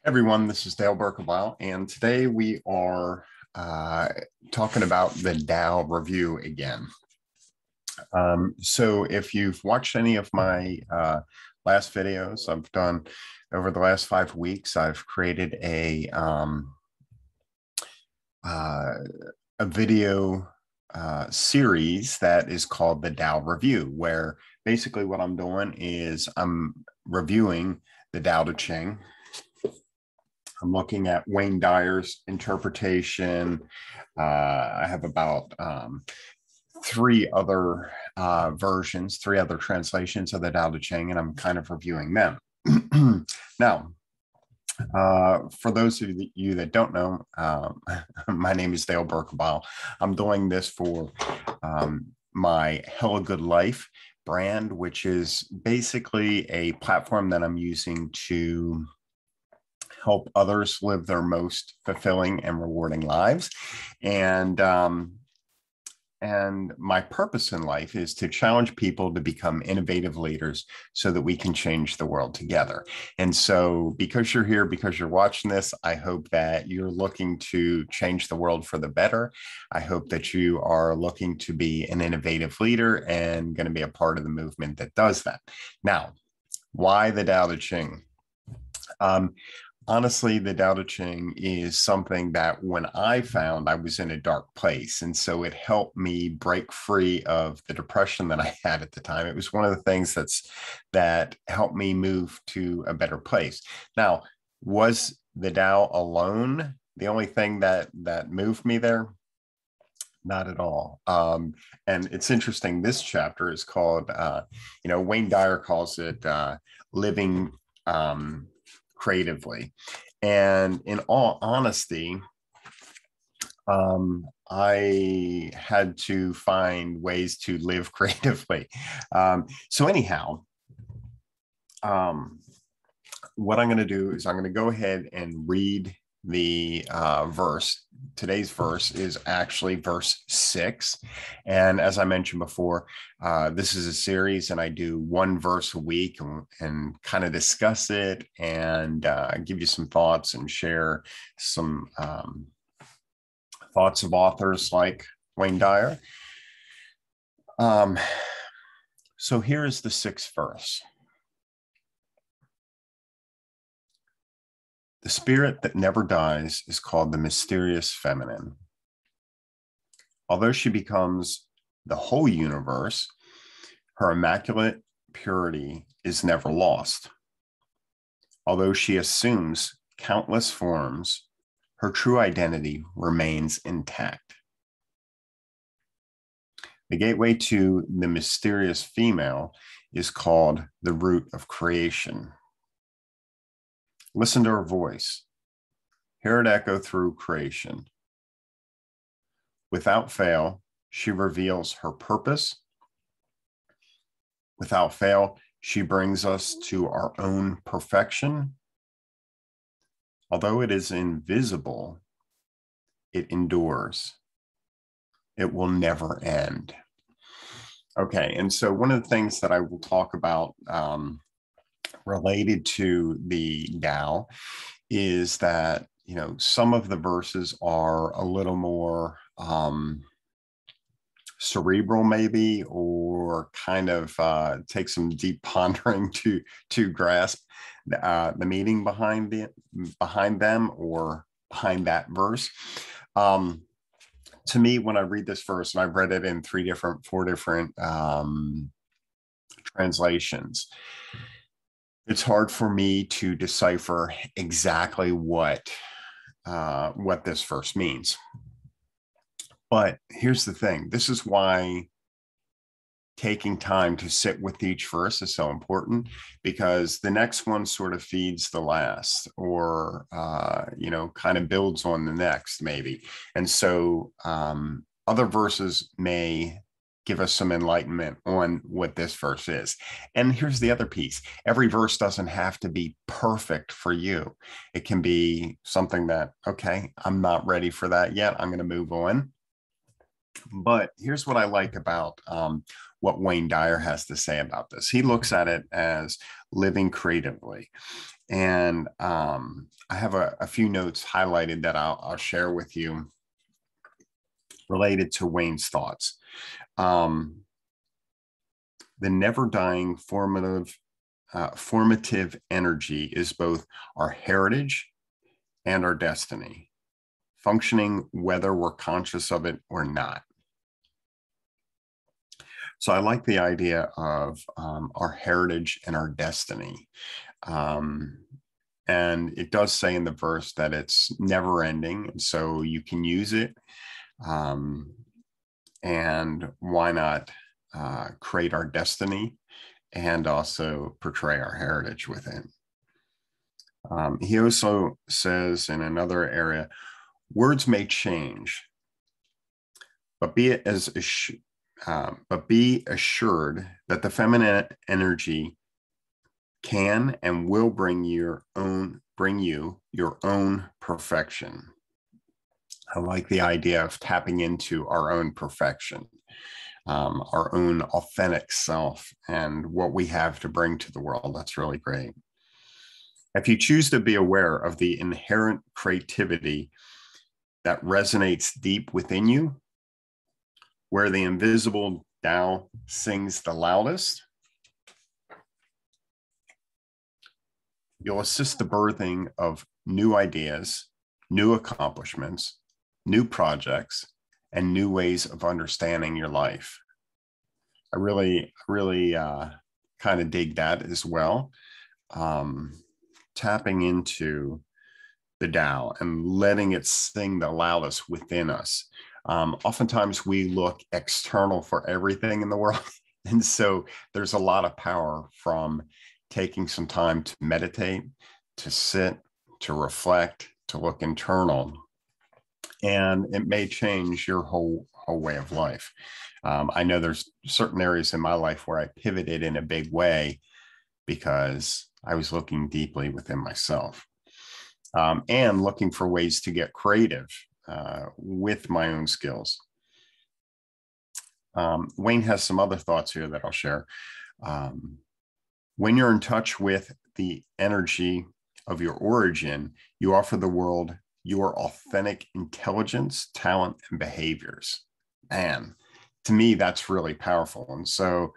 Everyone, this is Dale Berkebile, and today we are talking about the Tao review again. So if you've watched any of my last videos I've done over the last 5 weeks, I've created a video series that is called the Tao Review, where basically what I'm doing is I'm reviewing the Tao Te Ching. I'm looking at Wayne Dyer's interpretation. I have about 3 other versions, 3 other translations of the Tao Te Ching, and I'm kind of reviewing them. Now, for those of you that don't know, my name is Dale Berkebile. I'm doing this for my Hellagood Life brand, which is basically a platform that I'm using to help others live their most fulfilling and rewarding lives. And my purpose in life is to challenge people to become innovative leaders so that we can change the world together. And so because you're here, because you're watching this, I hope that you're looking to change the world for the better. I hope that you are looking to be an innovative leader and going to be a part of the movement that does that. Now, why the Tao Te Ching? Honestly, the Tao Te Ching is something that when I found, I was in a dark place. And so it helped me break free of the depression that I had at the time. It was one of the things that helped me move to a better place. Now, was the Tao alone the only thing that moved me there? Not at all. And it's interesting. This chapter is called, Wayne Dyer calls it living creatively. And in all honesty, I had to find ways to live creatively. So anyhow, what I'm going to do is I'm going to go ahead and read the verse. Today's verse is actually verse 6. And as I mentioned before, this is a series and I do 1 verse a week and kind of discuss it and give you some thoughts and share some thoughts of authors like Wayne Dyer. So here is the 6th verse. The spirit that never dies is called the mysterious feminine. Although she becomes the whole universe, her immaculate purity is never lost. Although she assumes countless forms, her true identity remains intact. The gateway to the mysterious female is called the root of creation. Listen to her voice. Hear it echo through creation. Without fail, she reveals her purpose. Without fail, she brings us to our own perfection. Although it is invisible, it endures. It will never end. Okay, and so one of the things that I will talk about related to the Tao is that, some of the verses are a little more cerebral maybe, or kind of take some deep pondering to grasp the meaning behind them or behind that verse. To me, when I read this verse, and I've read it in 4 different translations, it's hard for me to decipher exactly what this verse means. But here's the thing. This is why taking time to sit with each verse is so important, because the next one sort of feeds the last, or, kind of builds on the next maybe. And so other verses may give us some enlightenment on what this verse is. And here's the other piece. Every verse doesn't have to be perfect for you. It can be something that, okay, I'm not ready for that yet. I'm going to move on. But here's what I like about what Wayne Dyer has to say about this. He looks at it as living creatively. And I have a few notes highlighted that I'll share with you related to Wayne's thoughts. The never dying formative energy is both our heritage and our destiny, functioning whether we're conscious of it or not. So I like the idea of our heritage and our destiny. And it does say in the verse that it's never ending. And so you can use it. And why not create our destiny and also portray our heritage with it? He also says in another area, words may change, but be assured that the feminine energy can and will bring you your own perfection. I like the idea of tapping into our own perfection, our own authentic self, and what we have to bring to the world. That's really great. If you choose to be aware of the inherent creativity that resonates deep within you, where the invisible Tao sings the loudest, you'll assist the birthing of new ideas, new accomplishments, new projects, and new ways of understanding your life. I really kind of dig that as well. Tapping into the Tao and letting it sing the loudest within us. Oftentimes we look external for everything in the world. And so there's a lot of power from taking some time to meditate, to sit, to reflect, to look internal. And it may change your whole way of life. I know there's certain areas in my life where I pivoted in a big way because I was looking deeply within myself. And looking for ways to get creative with my own skills. Wayne has some other thoughts here that I'll share. When you're in touch with the energy of your origin, you offer the world your authentic intelligence, talent, and behaviors. And to me, that's really powerful. And so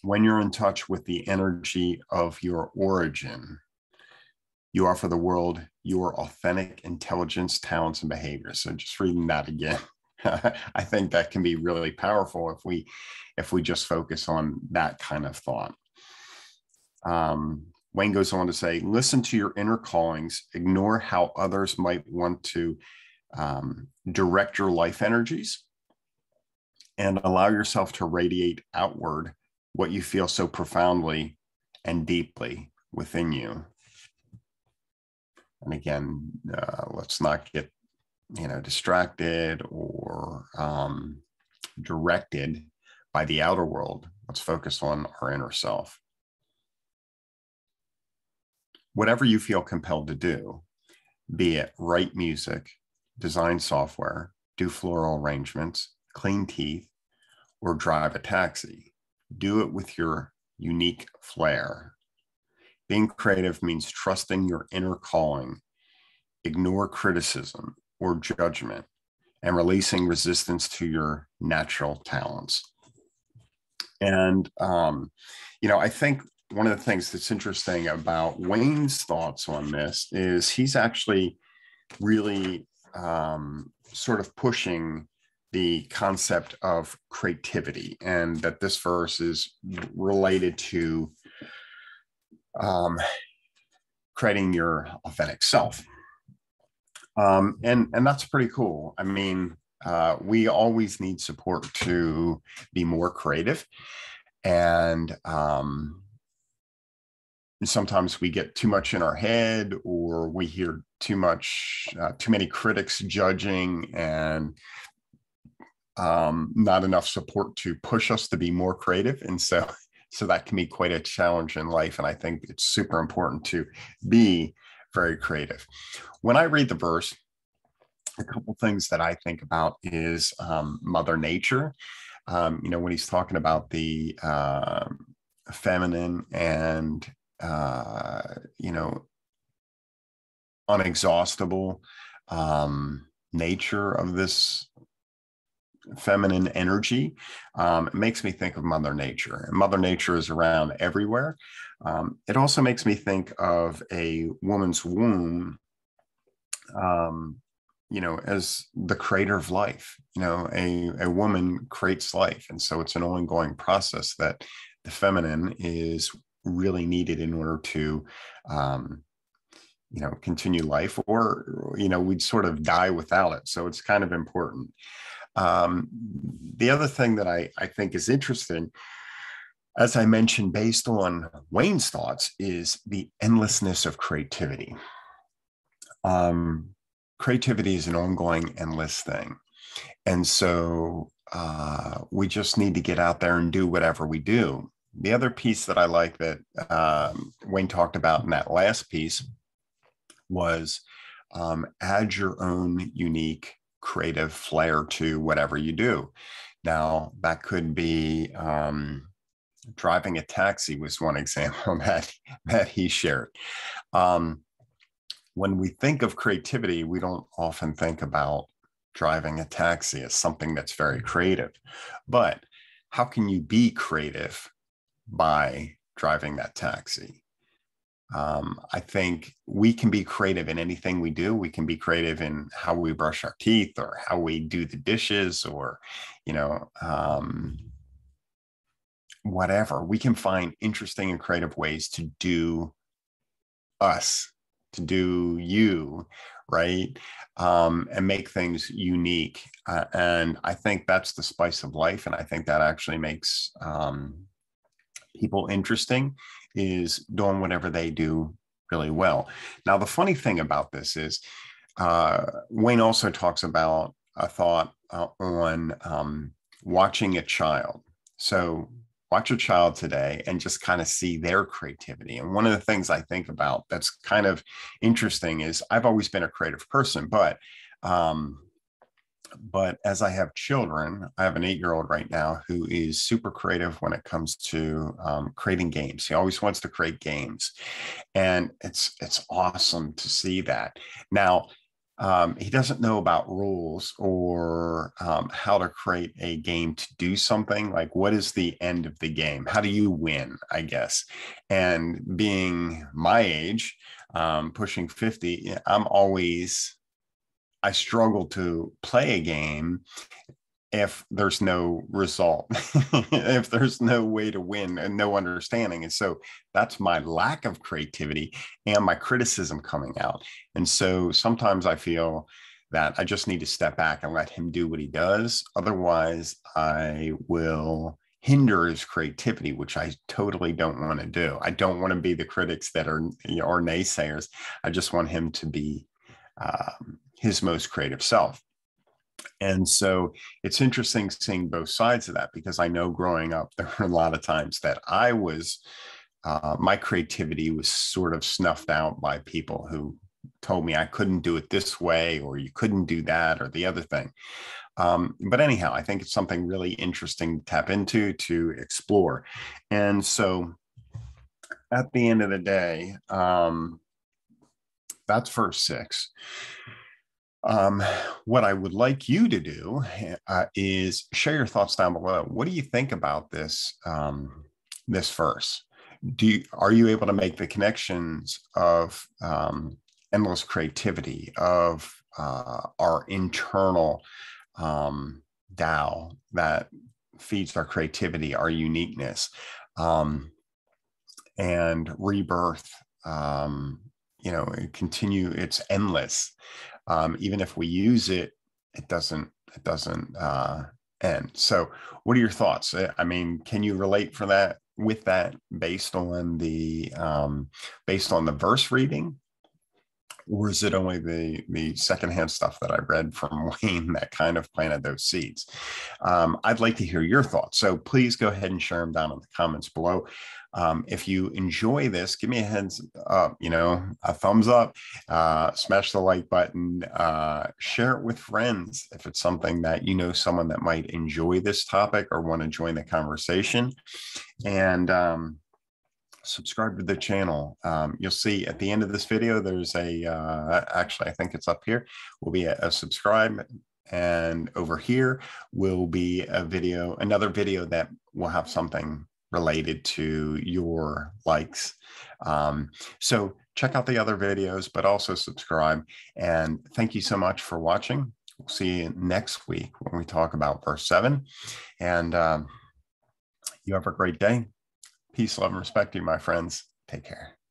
when you're in touch with the energy of your origin, you offer the world your authentic intelligence, talents, and behaviors. So just reading that again, I think that can be really powerful if we just focus on that kind of thought. Wayne goes on to say, listen to your inner callings, ignore how others might want to direct your life energies, and allow yourself to radiate outward what you feel so profoundly and deeply within you. And again, let's not get, distracted or directed by the outer world. Let's focus on our inner self. Whatever you feel compelled to do, be it write music, design software, do floral arrangements, clean teeth, or drive a taxi, do it with your unique flair. Being creative means trusting your inner calling, ignore criticism or judgment, and releasing resistance to your natural talents. And, I think one of the things that's interesting about Wayne's thoughts on this is he's actually really sort of pushing the concept of creativity, and that this verse is related to creating your authentic self. And that's pretty cool. I mean, we always need support to be more creative. And sometimes we get too much in our head, or we hear too many critics judging, and not enough support to push us to be more creative. And so that can be quite a challenge in life. And I think it's super important to be very creative. When I read the verse, a couple things that I think about is Mother Nature. When he's talking about the feminine and, unexhaustible nature of this feminine energy, it makes me think of Mother Nature. And Mother Nature is around everywhere. It also makes me think of a woman's womb, as the creator of life. A woman creates life. And so it's an ongoing process that the feminine is really needed in order to, continue life, or, we'd sort of die without it. So it's kind of important. The other thing that I think is interesting, as I mentioned, based on Wayne's thoughts, is the endlessness of creativity. Creativity is an ongoing, endless thing. And so we just need to get out there and do whatever we do. The other piece that I like that Wayne talked about in that last piece was add your own unique creative flair to whatever you do. Now, that could be driving a taxi was one example that he shared. When we think of creativity, we don't often think about driving a taxi as something that's very creative. But how can you be creative by driving that taxi? I think we can be creative in anything we do. We can be creative in how we brush our teeth, or how we do the dishes, or, whatever. We can find interesting and creative ways to do us, to do you, right? And make things unique. And I think that's the spice of life. And I think that actually makes people interesting, is doing whatever they do really well. Now, the funny thing about this is Wayne also talks about a thought on watching a child. So watch a child today and just kind of see their creativity. And one of the things I think about that's kind of interesting is I've always been a creative person, but as I have children, I have an 8-year-old right now who is super creative when it comes to creating games. He always wants to create games, and it's awesome to see that. Now, he doesn't know about rules or how to create a game to do something. Like, what is the end of the game? How do you win, I guess? And being my age, pushing 50, I struggle to play a game if there's no result, if there's no way to win and no understanding. And so that's my lack of creativity and my criticism coming out. And so sometimes I feel that I just need to step back and let him do what he does. Otherwise, I will hinder his creativity, which I totally don't want to do. I don't want to be the critics that are, or naysayers. I just want him to be his most creative self. And so it's interesting seeing both sides of that, because I know growing up, there were a lot of times that my creativity was sort of snuffed out by people who told me I couldn't do it this way, or you couldn't do that, or the other thing. But anyhow, I think it's something really interesting to tap into, to explore. And so at the end of the day, that's verse 6. What I would like you to do is share your thoughts down below. What do you think about this verse? Are you able to make the connections of endless creativity, of our internal Tao that feeds our creativity, our uniqueness, and rebirth? Continue. It's endless. Even if we use it, it doesn't end. So what are your thoughts? I mean, can you relate with that based on the verse reading? Or is it only the secondhand stuff that I read from Wayne that kind of planted those seeds? I'd like to hear your thoughts. So please go ahead and share them down in the comments below. If you enjoy this, give me a heads up, a thumbs up, smash the like button, share it with friends if it's something that someone that might enjoy this topic or want to join the conversation. And subscribe to the channel. You'll see at the end of this video, there's actually, I think it's up here, will be a subscribe. And over here will be another video that will have something related to your likes. So check out the other videos, but also subscribe. And thank you so much for watching. We'll see you next week when we talk about verse 7. And you have a great day. Peace, love, and respect to you, my friends. Take care.